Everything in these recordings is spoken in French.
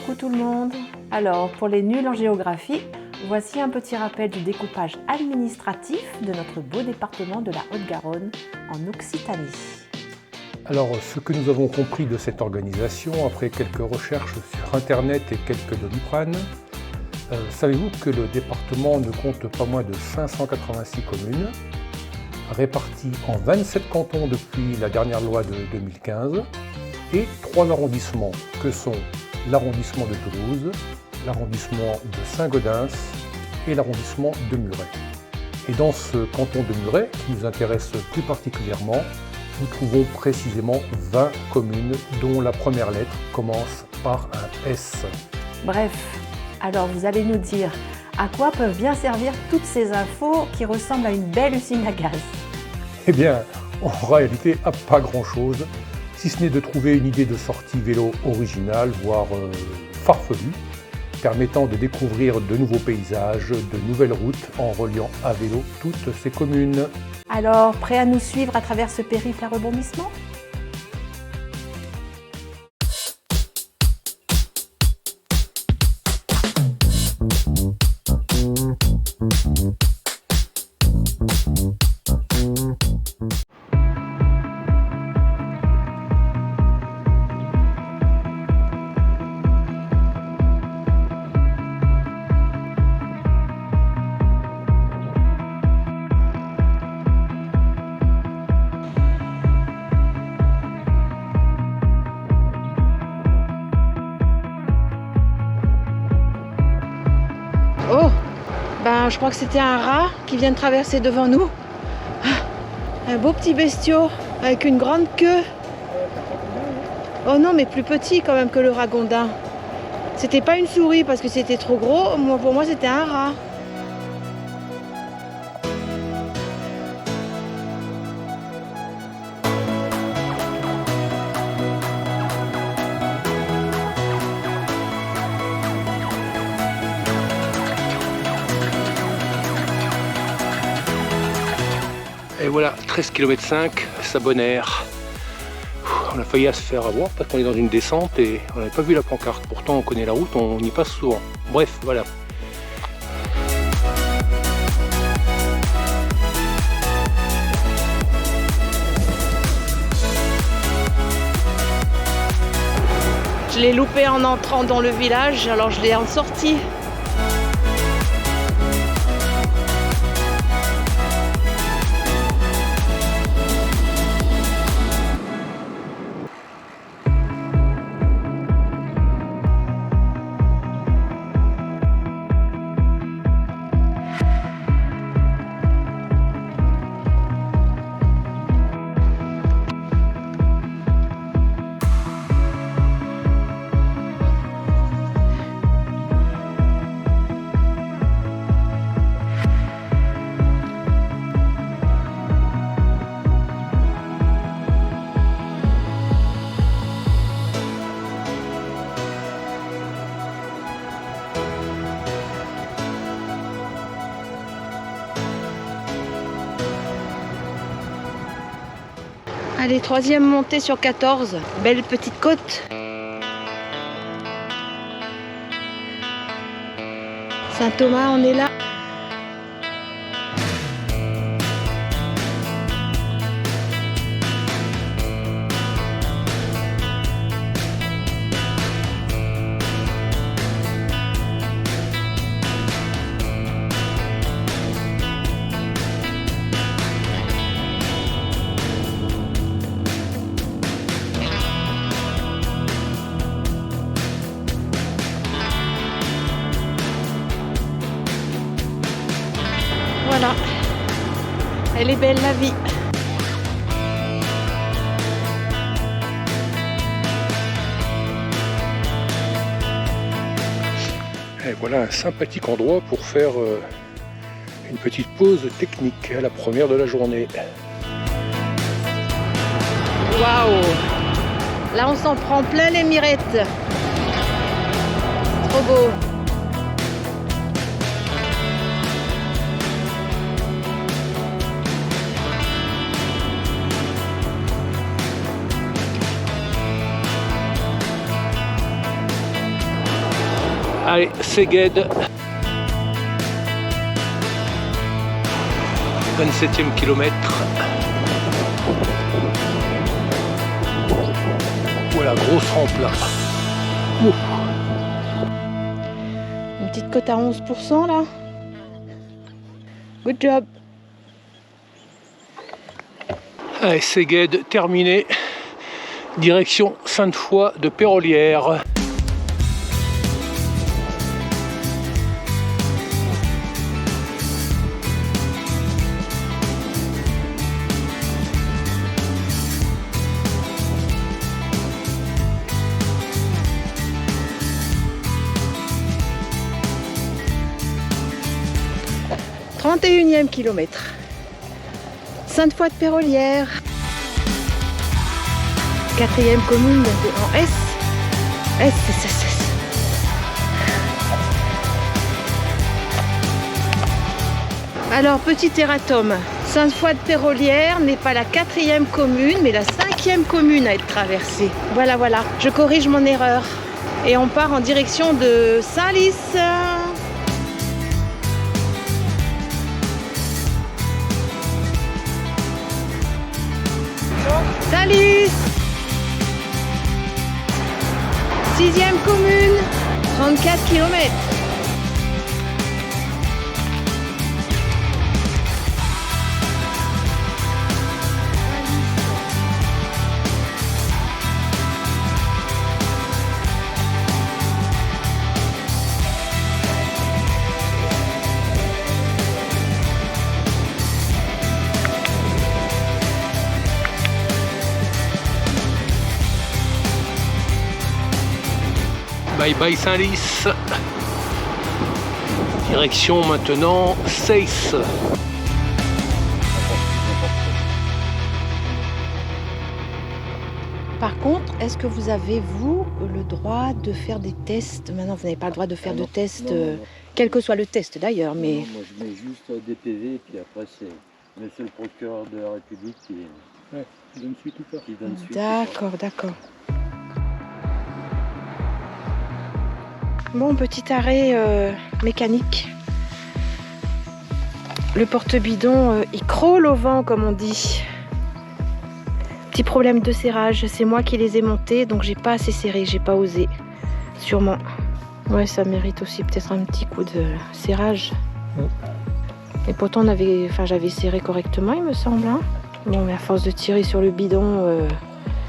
Coucou tout le monde. Alors, pour les nuls en géographie, voici un petit rappel du découpage administratif de notre beau département de la Haute-Garonne en Occitanie. Alors, ce que nous avons compris de cette organisation, après quelques recherches sur Internet et quelques doliprane, savez-vous que le département ne compte pas moins de 586 communes, réparties en 27 cantons depuis la dernière loi de 2015, et 3 arrondissements que sont l'arrondissement de Toulouse, l'arrondissement de Saint-Gaudens et l'arrondissement de Muret. Et dans ce canton de Muret, qui nous intéresse plus particulièrement, nous trouvons précisément 20 communes dont la première lettre commence par un S. Bref, alors vous allez nous dire à quoi peuvent bien servir toutes ces infos qui ressemblent à une belle usine à gaz. Eh bien, en réalité, à pas grand-chose, si ce n'est de trouver une idée de sortie vélo originale, voire farfelue, permettant de découvrir de nouveaux paysages, de nouvelles routes en reliant à vélo toutes ces communes. Alors, prêt à nous suivre à travers ce périple à rebondissement ? Oh, je crois que c'était un rat qui vient de traverser devant nous. Un beau petit bestiau avec une grande queue. Oh non, mais plus petit quand même que le ragondin. C'était pas une souris parce que c'était trop gros. Pour moi, c'était un rat. Et voilà, 13 km 5, Sabonnaire. On a failli à se faire avoir parce qu'on est dans une descente et on n'avait pas vu la pancarte. Pourtant on connaît la route, on y passe souvent. Bref, voilà. Je l'ai loupé en entrant dans le village, alors je l'ai en sortie. Allez, 3e montée sur 14. Belle petite côte. Saint-Thomas, on est là. Voilà, elle est belle la vie. Et voilà un sympathique endroit pour faire une petite pause technique à la première de la journée. Waouh! Là on s'en prend plein les mirettes. Trop beau. Allez, Szeged. 27e kilomètre. Voilà, grosse rampe là. Ouf. Une petite cote à 11% là. Good job. Allez, Szeged terminé. Direction Sainte-Foy de Pérolières. « 31e kilomètre. Sainte-Foy de Pérolières. 4e commune en S. S. Alors, petit erratum. Sainte-Foy de Pérolières n'est pas la 4e commune, mais la 5e commune à être traversée. Voilà, voilà. Je corrige mon erreur. Et on part en direction de Saint-Lys. Salut! 6e commune, 34 km. Bye bye Saint-Lys. Direction maintenant Seyss. Par contre, est-ce que vous avez, vous, le droit de faire des tests? Maintenant, vous n'avez pas le droit de faire de tests, quel que soit le test d'ailleurs, mais... Non, moi je mets juste des PV, et puis après c'est le procureur de la République qui donne suite ou pas. D'accord, d'accord. Bon, petit arrêt mécanique. Le porte-bidon, il crôle au vent, comme on dit. Petit problème de serrage. C'est moi qui les ai montés, donc j'ai pas assez serré, j'ai pas osé. Sûrement. Ouais, ça mérite aussi peut-être un petit coup de serrage. Et pourtant, j'avais serré correctement, il me semble. Hein. Bon, mais à force de tirer sur le bidon,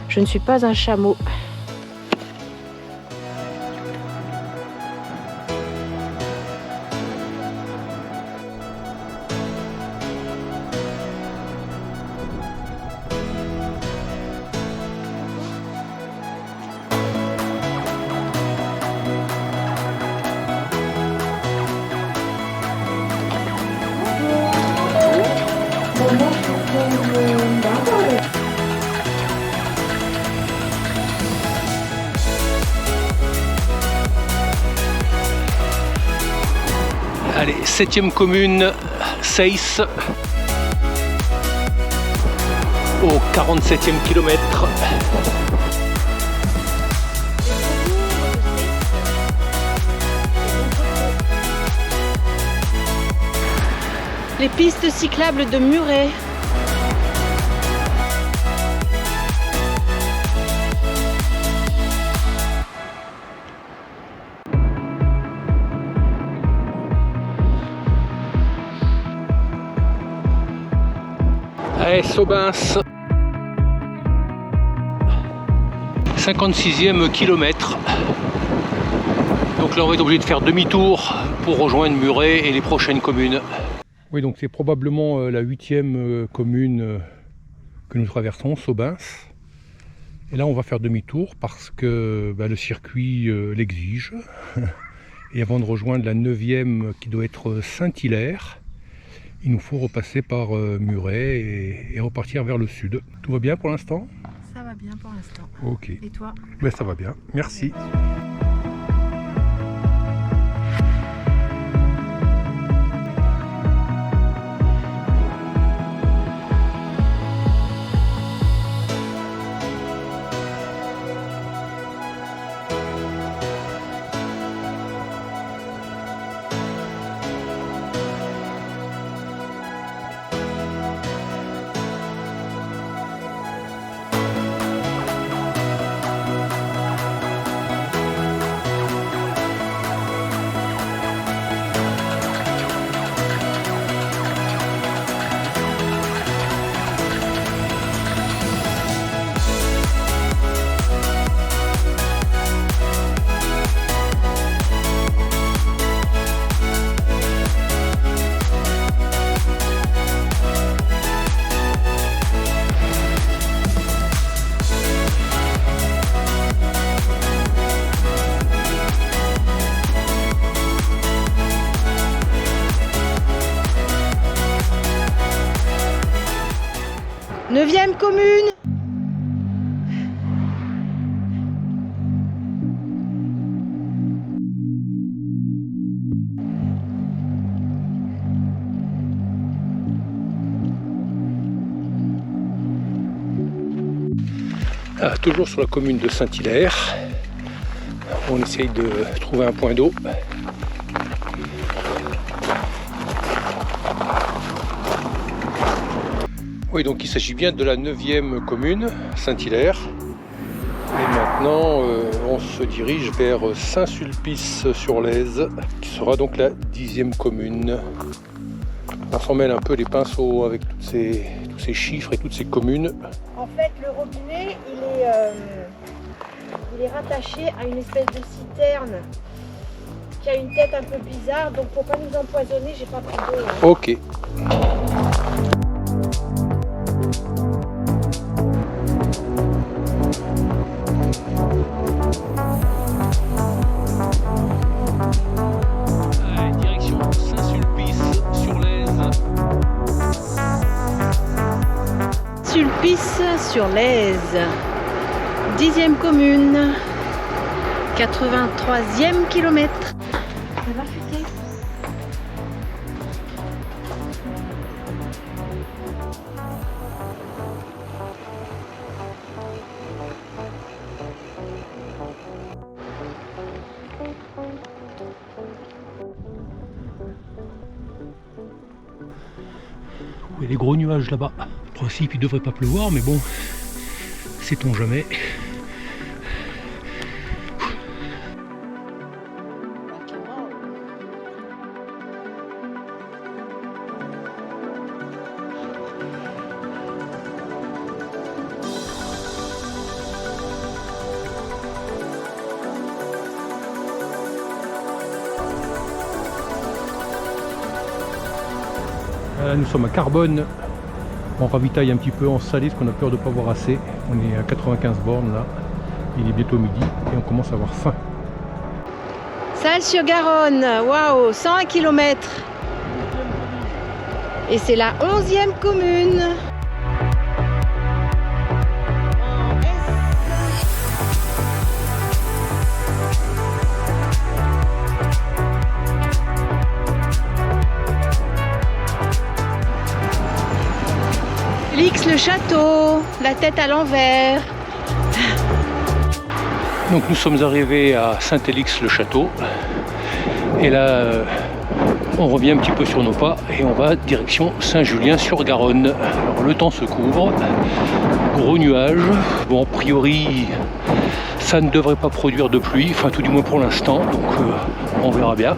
je ne suis pas un chameau. Allez, 7e commune, Seyss, au 47e kilomètre. Les pistes cyclables de Muret. Allez, Saubins, 56e kilomètre. Donc là on va être obligé de faire demi-tour pour rejoindre Muret et les prochaines communes. Oui, donc c'est probablement la 8e commune que nous traversons, Saubins. Et là on va faire demi-tour parce que le circuit l'exige. Et avant de rejoindre la 9e qui doit être Saint-Hilaire, il nous faut repasser par Muret et repartir vers le sud. Tout va bien pour l'instant? Ça va bien pour l'instant. Ok. Et toi? Ben, ça va bien, merci. 10e commune. Toujours sur la commune de Saint-Hilaire, on essaye de trouver un point d'eau. Oui, donc il s'agit bien de la 9e commune, Saint-Hilaire. Et maintenant, on se dirige vers Saint-Sulpice-sur-Lèze, qui sera donc la 10e commune. On s'en mêle un peu les pinceaux avec tous ces chiffres et toutes ces communes. En fait, le robinet, il est rattaché à une espèce de citerne qui a une tête un peu bizarre, donc pour pas nous empoisonner, j'ai pas pris d'eau. Hein. Ok. Direction Saint-Sulpice-sur-Lèze. Sulpice-sur-Lèze, 10e commune, 83e kilomètre. Ça va chuter. Oui, les gros nuages là-bas. En principe, il ne devrait pas pleuvoir, mais bon, sait-on jamais. Nous sommes à Carbone, on ravitaille un petit peu en salé parce qu'on a peur de ne pas avoir assez. On est à 95 bornes là, il est bientôt midi et on commence à avoir faim. Salles-sur-Garonne, waouh, 101 km. Et c'est la 11e commune. Lix-le-Château, la tête à l'envers. Donc nous sommes arrivés à Saint-Élix-le-Château et là on revient un petit peu sur nos pas et on va direction Saint-Julien-sur-Garonne. Alors le temps se couvre, gros nuages, bon a priori ça ne devrait pas produire de pluie, enfin tout du moins pour l'instant, donc on verra bien.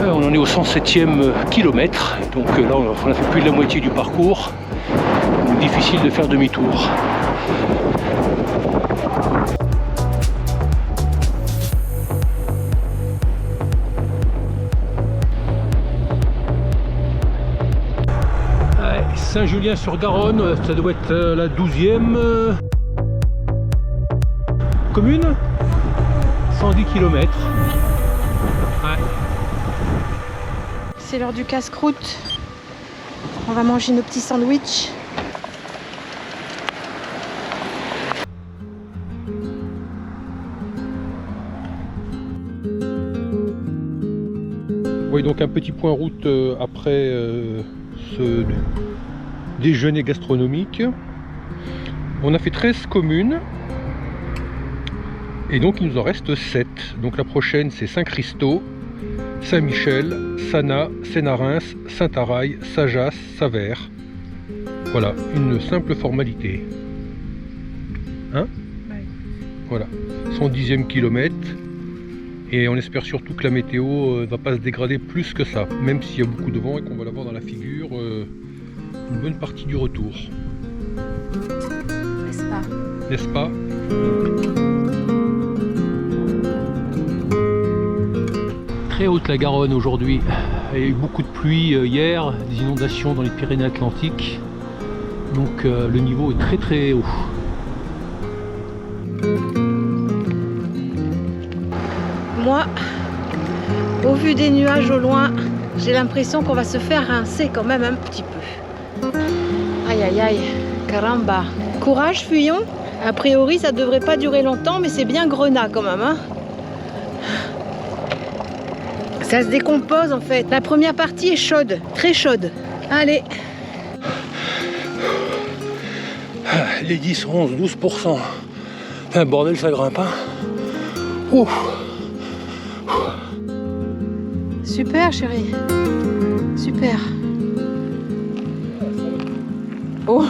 On en est au 107e kilomètre, donc là on a fait plus de la moitié du parcours, donc difficile de faire demi-tour. Saint-Julien-sur-Garonne, ça doit être la 12e commune, 110 km. Ouais. C'est l'heure du casse-croûte. On va manger nos petits sandwichs. Oui, donc un petit point route après ce déjeuner gastronomique. On a fait 13 communes et donc il nous en reste 7. Donc la prochaine c'est Saint-Christau, Saint-Michel, Sanat, Sénarins, Saint-Arail, Sajas, Savers. Voilà, une simple formalité. Hein? Ouais. Voilà, 110e kilomètre. Et on espère surtout que la météo ne va pas se dégrader plus que ça, même s'il y a beaucoup de vent et qu'on va l'avoir dans la figure une bonne partie du retour. N'est-ce pas? N'est-ce pas? Très haute la Garonne aujourd'hui. Il y a eu beaucoup de pluie hier, des inondations dans les Pyrénées-Atlantiques. Donc le niveau est très très haut. Moi, au vu des nuages au loin, j'ai l'impression qu'on va se faire rincer quand même un petit peu. Aïe aïe aïe, Caramba. Courage, fuyons. A priori, ça devrait pas durer longtemps, mais c'est bien grenat quand même. Hein. Ça se décompose en fait. La première partie est chaude, très chaude. Allez. Les 10, 11, 12%. Un bordel, ça grimpe. Hein. Ouf. Super, chérie. Super. Oh.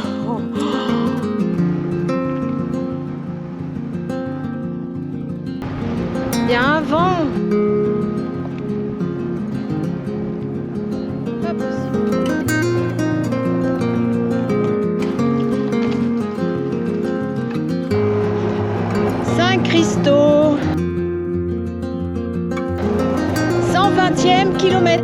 Il y a un vent. Pas possible. Saint-Christo. 120e kilomètre.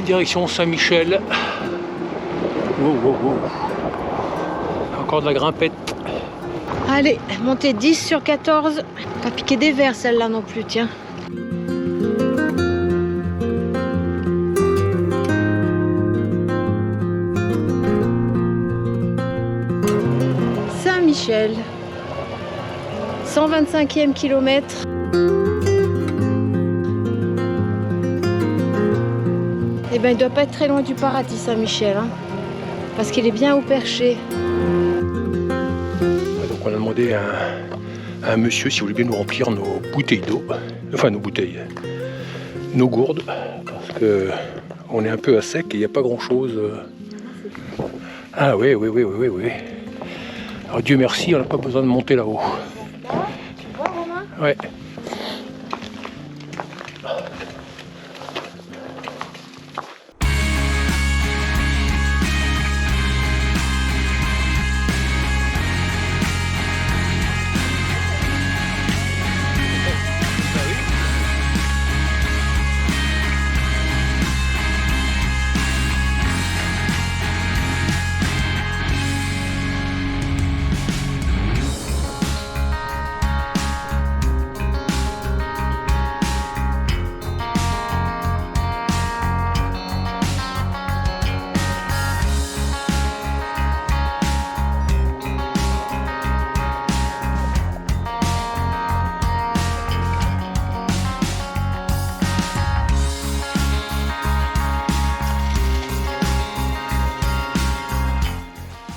Direction Saint-Michel. Wow, wow, wow. Encore de la grimpette. Allez, montée 10 sur 14. Pas piqué des verres celle-là non plus, tiens. Saint-Michel. 125e kilomètre. Eh ben, il doit pas être très loin du paradis, Saint-Michel, hein, parce qu'il est bien haut perché. Donc on a demandé à un monsieur si vous voulez bien nous remplir nos bouteilles d'eau, enfin nos bouteilles, nos gourdes, parce que on est un peu à sec et il n'y a pas grand chose. Ah oui. Alors Dieu merci, on n'a pas besoin de monter là-haut. Tu vois, Romain ? Ouais.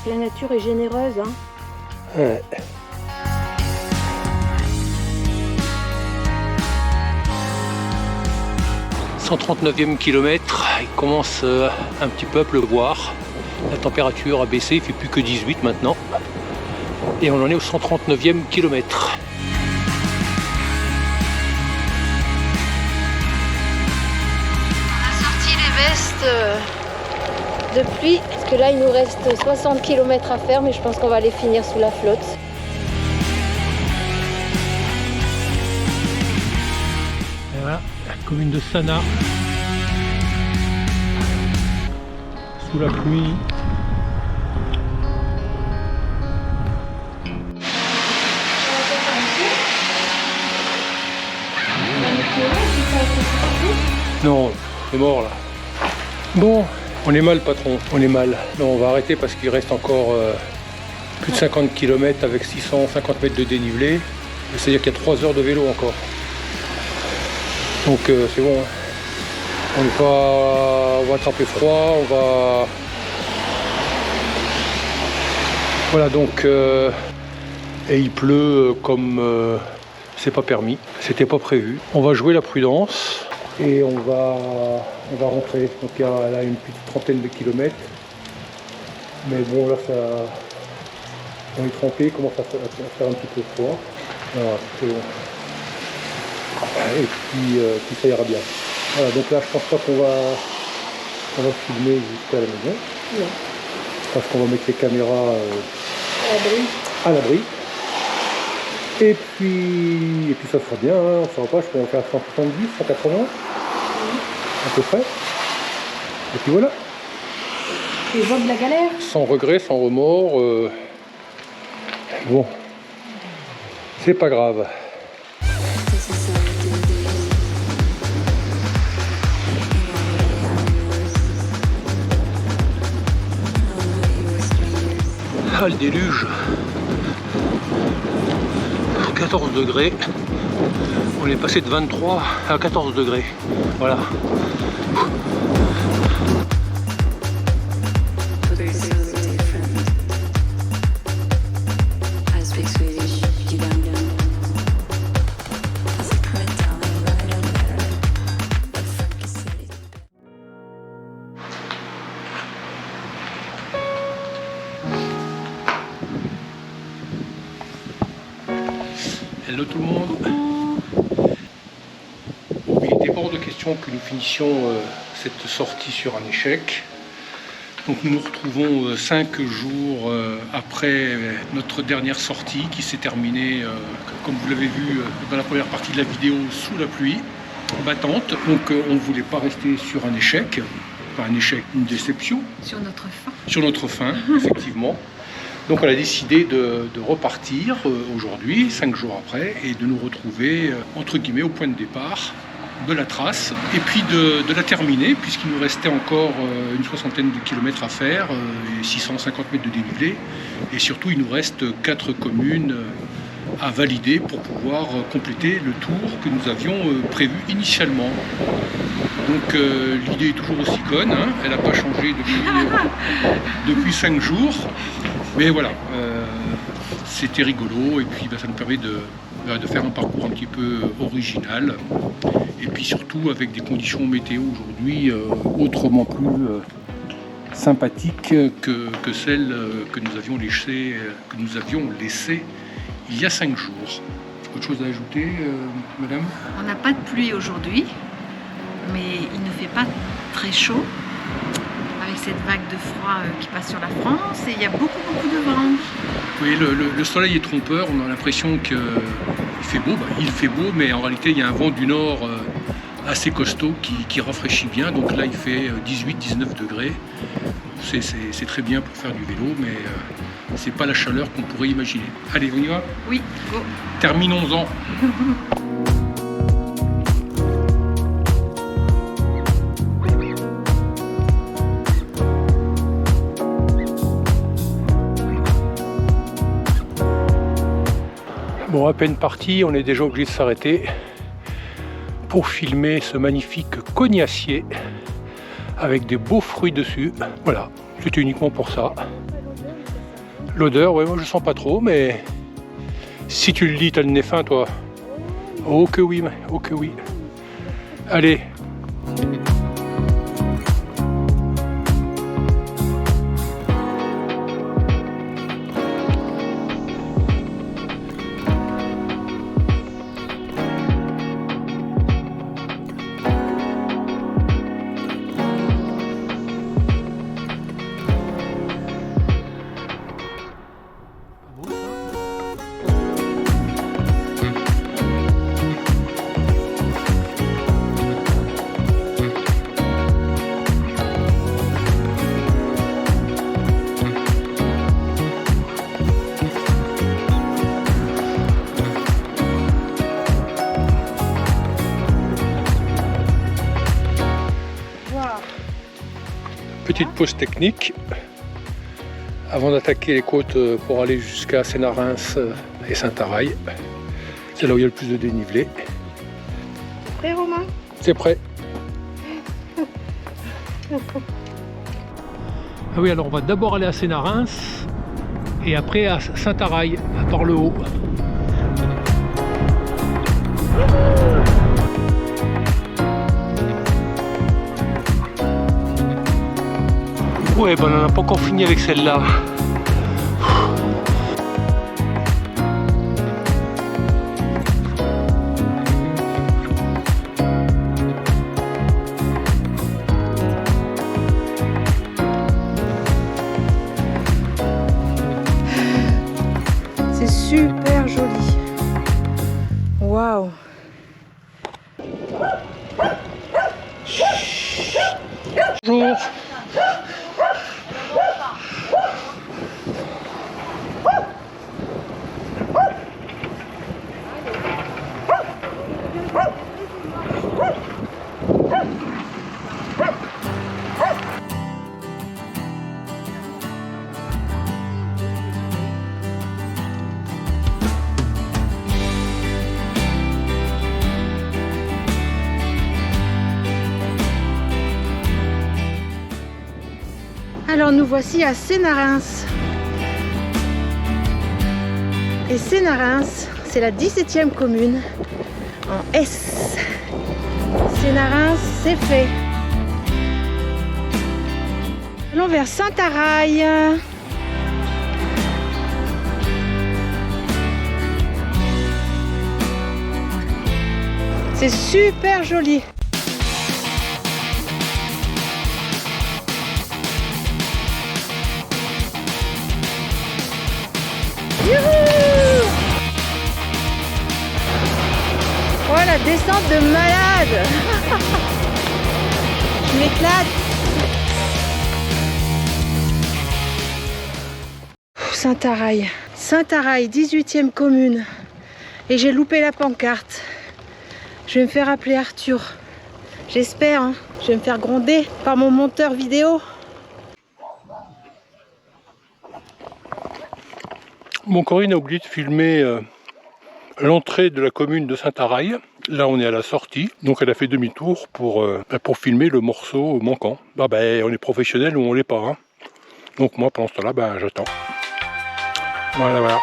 La nature est généreuse, hein. Ouais. « 139e kilomètre, il commence un petit peu à pleuvoir. La température a baissé, il ne fait plus que 18 maintenant. Et on en est au 139e kilomètre. On a sorti les vestes de pluie, parce que là il nous reste 60 km à faire, mais je pense qu'on va les finir sous la flotte. Et voilà, la commune de Sana. Sous la pluie. Non, c'est mort là. Bon, on est mal patron, on est mal. Non, on va arrêter parce qu'il reste encore plus de 50 km avec 650 mètres de dénivelé. C'est-à-dire qu'il y a 3 heures de vélo encore. Donc c'est bon. On va attraper froid, on va... Voilà donc... et il pleut comme c'est pas permis, c'était pas prévu. On va jouer la prudence et on va rentrer. Donc il y a là une petite trentaine de kilomètres. Mais bon là ça... On est trempé, il commence à faire un petit peu froid. Voilà, c'est bon. Et puis ça ira bien. Voilà, donc là je pense pas qu'on va filmer jusqu'à la maison. Non. Parce qu'on va mettre les caméras à l'abri. Et puis ça sera bien, hein, on ne saura pas, je peux en faire 170, 180, à peu près. Et puis voilà. Tu vois de la galère. Sans regret, sans remords. Bon, C'est pas grave. Ah, le déluge. 14 degrés. On est passé de 23 à 14 degrés. Voilà. Hello tout le monde. Il était hors de question que nous finissions cette sortie sur un échec. Donc nous nous retrouvons 5 jours après notre dernière sortie qui s'est terminée, comme vous l'avez vu dans la première partie de la vidéo, sous la pluie battante. Donc on ne voulait pas rester sur un échec, enfin un échec, une déception. Sur notre fin. Sur notre fin, effectivement. Donc on a décidé de repartir aujourd'hui, 5 jours après, et de nous retrouver entre guillemets au point de départ de la trace, et puis de la terminer, puisqu'il nous restait encore une 60aine de kilomètres à faire, et 650 mètres de dénivelé, et surtout il nous reste 4 communes à valider pour pouvoir compléter le tour que nous avions prévu initialement. Donc l'idée est toujours aussi conne, hein, elle n'a pas changé depuis 5 jours. Mais voilà, c'était rigolo et puis ça nous permet de faire un parcours un petit peu original et puis surtout avec des conditions météo aujourd'hui autrement plus sympathiques que celles que nous avions laissées il y a 5 jours. Autre chose à ajouter, madame? On n'a pas de pluie aujourd'hui, mais il ne fait pas très chaud. Avec cette vague de froid qui passe sur la France, et il y a beaucoup de vent. Oui, le soleil est trompeur, on a l'impression qu'il fait beau. Il fait beau, mais en réalité il y a un vent du nord assez costaud qui rafraîchit bien. Donc là il fait 18-19 degrés. C'est très bien pour faire du vélo, mais c'est pas la chaleur qu'on pourrait imaginer. Allez, on y va? Oui, go. Terminons-en. Bon, à peine parti, on est déjà obligé de s'arrêter pour filmer ce magnifique cognacier avec des beaux fruits dessus. Voilà, c'était uniquement pour ça. L'odeur, ouais, moi je sens pas trop, mais si tu le dis, t'as le nez fin, toi. Oh que oui, oh que oui. Allez. Petite pause technique avant d'attaquer les côtes pour aller jusqu'à Sénarins et Saint-Araille. C'est là où il y a le plus de dénivelé. Prêt, Romain? C'est prêt. Ah oui, alors on va d'abord aller à Sénarins et après à Saint-Araille, par le haut. Ouais, ben on n'a pas encore fini avec celle-là. C'est super joli. Waouh. Bonjour. Alors nous voici à Sénarens. Et Sénarens, c'est la 17e commune en S. Sénarens, c'est fait. Allons vers Saint-Araille. C'est super joli. Oh la descente de malade. Je m'éclate. Saint-Araille. Saint-Araille, 18e commune. Et j'ai loupé la pancarte. Je vais me faire appeler Arthur. J'espère, hein. Je vais me faire gronder par mon monteur vidéo. Bon, Corinne a oublié de filmer l'entrée de la commune de Saint-Araille. Là, on est à la sortie. Donc, elle a fait demi-tour pour filmer le morceau manquant. On est professionnel ou on l'est pas. Hein. Donc, moi, pendant ce temps-là, j'attends. Voilà.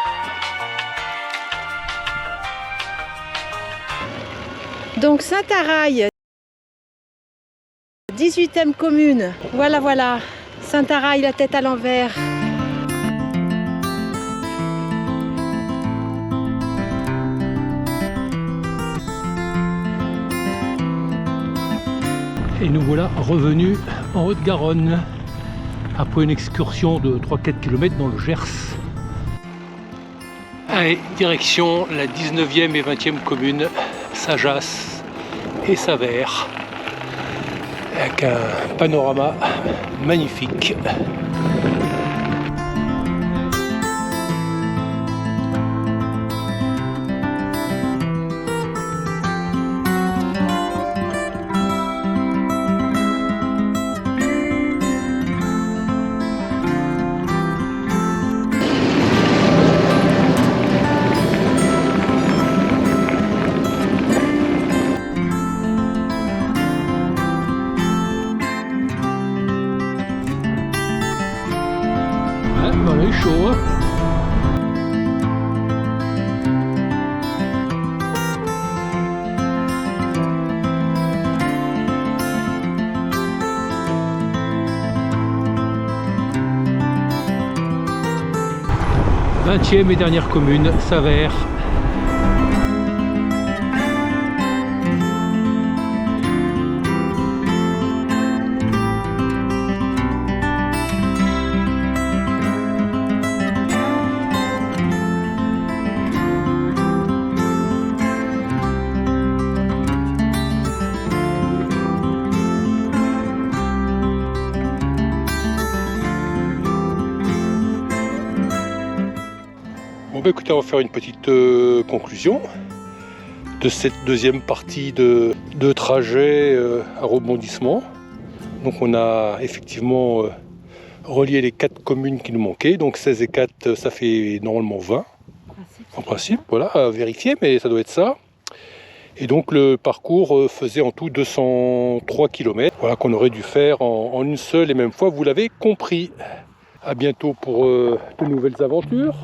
Donc, Saint-Araille, 18e commune. Voilà. Saint-Araille, la tête à l'envers. Et nous voilà revenus en Haute-Garonne après une excursion de 3-4 km dans le Gers. Allez, direction la 19e et 20e commune, Sajas et Savers, avec un panorama magnifique. On est chaud, hein. Vingtième et dernière commune, Savers. Écoutez, on va faire une petite conclusion de cette deuxième partie de trajet à rebondissement. Donc on a effectivement relié les 4 communes qui nous manquaient, donc 16 et 4 ça fait normalement 20 en principe, voilà, à vérifier, mais ça doit être ça. Et donc le parcours faisait en tout 203 km, voilà, qu'on aurait dû faire en une seule et même fois, vous l'avez compris. À bientôt pour de nouvelles aventures.